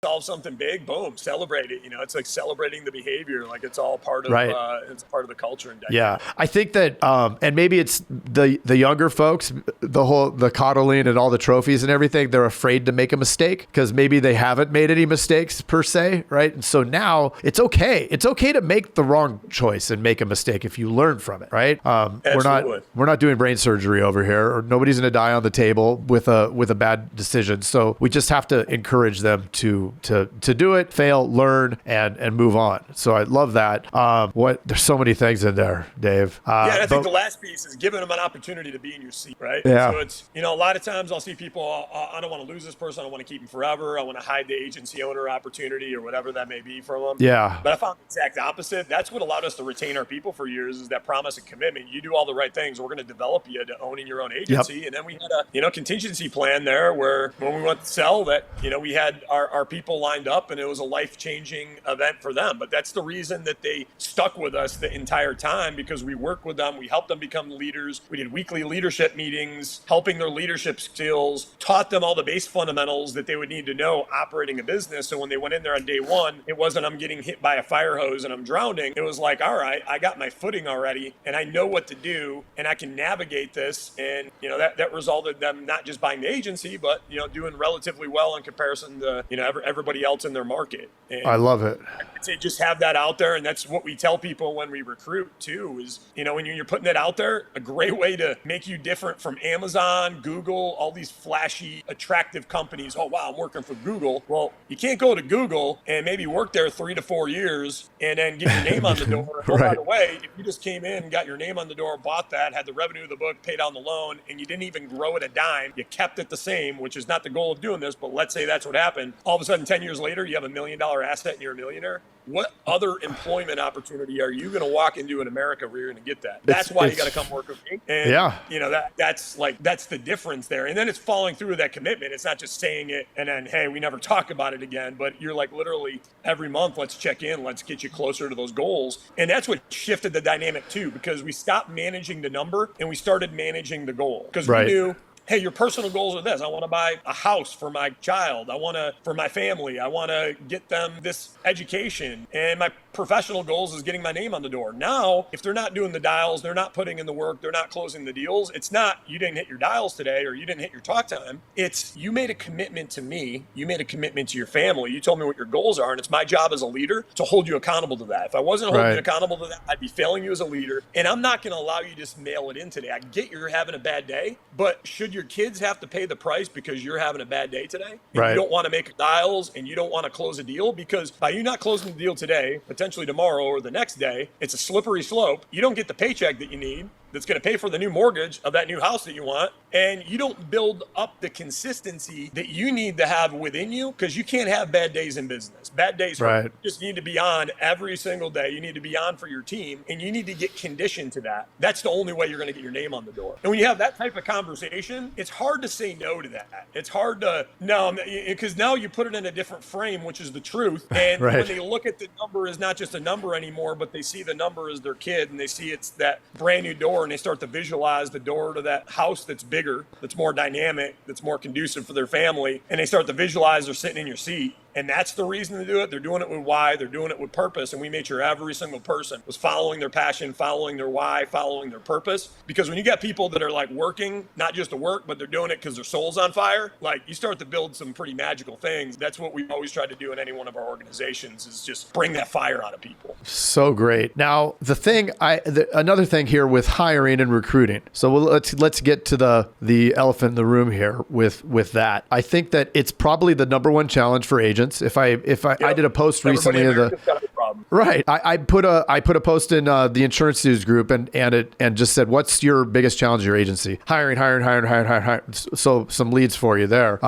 solve something big, boom, celebrate it. It's like celebrating the behavior. Like it's all part of, it's part of the culture. And yeah. I think that, and maybe it's the younger folks, the coddling and all the trophies and everything, they're afraid to make a mistake because maybe they haven't made any mistakes per se. Right. And so now it's okay. It's okay to make the wrong choice and make a mistake if you learn from it. Right. We're not doing brain surgery over here, or nobody's going to die on the table with a bad decision. So we just have to encourage them to do it, fail, learn, and move on. So I love that. There's so many things in there, Dave. I think the last piece is giving them an opportunity to be in your seat, right? Yeah. So it's, a lot of times I'll see people, I don't want to lose this person. I want to keep them forever. I want to hide the agency owner opportunity or whatever that may be from them. Yeah. But I found the exact opposite. That's what allowed us to retain our people for years, is that promise and commitment. You do all the right things, we're going to develop you to owning your own agency. Yep. And then we had a, contingency plan there where when we went to sell that, we had our people lined up, and it was a life-changing event for them. But that's the reason that they stuck with us the entire time, because we worked with them. We helped them become leaders. We did weekly leadership meetings, helping their leadership skills, taught them all the base fundamentals that they would need to know operating a business. So when they went in there on day one, it wasn't I'm getting hit by a fire hose and I'm drowning. It was like, all right, I got my footing already and I know what to do and I can navigate this. And, that resulted them not just buying the agency, but, doing relatively well in comparison to, everybody else in their market. And I love it. I'd say just have that out there. And that's what we tell people when we recruit too, is, when you're putting it out there, a great way to make you different from Amazon, Google, all these flashy, attractive companies. Oh, wow, I'm working for Google. Well, you can't go to Google and maybe work there 3 to 4 years and then get your name on the door. Oh, by the way, if you just came in, got your name on the door, bought that, had the revenue of the book, paid down the loan, and you didn't even grow it a dime, you kept it the same, which is not the goal of doing this, but let's say that's what happened. All of a sudden, 10 years later, you have $1 million asset and you're a millionaire. What other employment opportunity are you going to walk into in America where you're going to get that? That's why you got to come work with me. And, that's the difference there. And then it's following through with that commitment. It's not just saying it and then, hey, we never talk about it again, but you're like literally every month, let's check in, let's get you closer to those goals. And that's what shifted the dynamic too, because we stopped managing the number and we started managing the goal, because we knew, hey, your personal goals are this. I want to buy a house for my child. For my family. I want to get them this education. And my professional goals is getting my name on the door. Now, if they're not doing the dials, they're not putting in the work, they're not closing the deals, it's not you didn't hit your dials today or you didn't hit your talk time. It's you made a commitment to me. You made a commitment to your family. You told me what your goals are. And it's my job as a leader to hold you accountable to that. If I wasn't holding you accountable to that, I'd be failing you as a leader. And I'm not going to allow you to just mail it in today. I get you're having a bad day, but should your kids have to pay the price because you're having a bad day today? And you don't want to make dials and you don't want to close a deal, because by you not closing the deal today, potentially tomorrow or the next day, it's a slippery slope. You don't get the paycheck that you need that's going to pay for the new mortgage of that new house that you want. And you don't build up the consistency that you need to have within you, because you can't have bad days in business. Bad days just need to be on every single day. You need to be on for your team, and you need to get conditioned to that. That's the only way you're going to get your name on the door. And when you have that type of conversation, it's hard to say no to that. It's hard to, no, because now you put it in a different frame, which is the truth. And when they look at the number as not just a number anymore, but they see the number as their kid, and they see it's that brand new door, and they start to visualize the door to that house that's bigger, that's more dynamic, that's more conducive for their family, and they start to visualize they're sitting in your seat. And that's the reason to do it. They're doing it with why, they're doing it with purpose. And we made sure every single person was following their passion, following their why, following their purpose. Because when you got people that are like working, not just to work, but they're doing it because their soul's on fire, like you start to build some pretty magical things. That's what we've always tried to do in any one of our organizations, is just bring that fire out of people. So great. Now, another thing here with hiring and recruiting. So let's get to the elephant in the room here with that. I think that it's probably the number one challenge for agents. If I did a post recently I put a post in the insurance news group and just said, what's your biggest challenge in your agency? Hiring. So some leads for you there.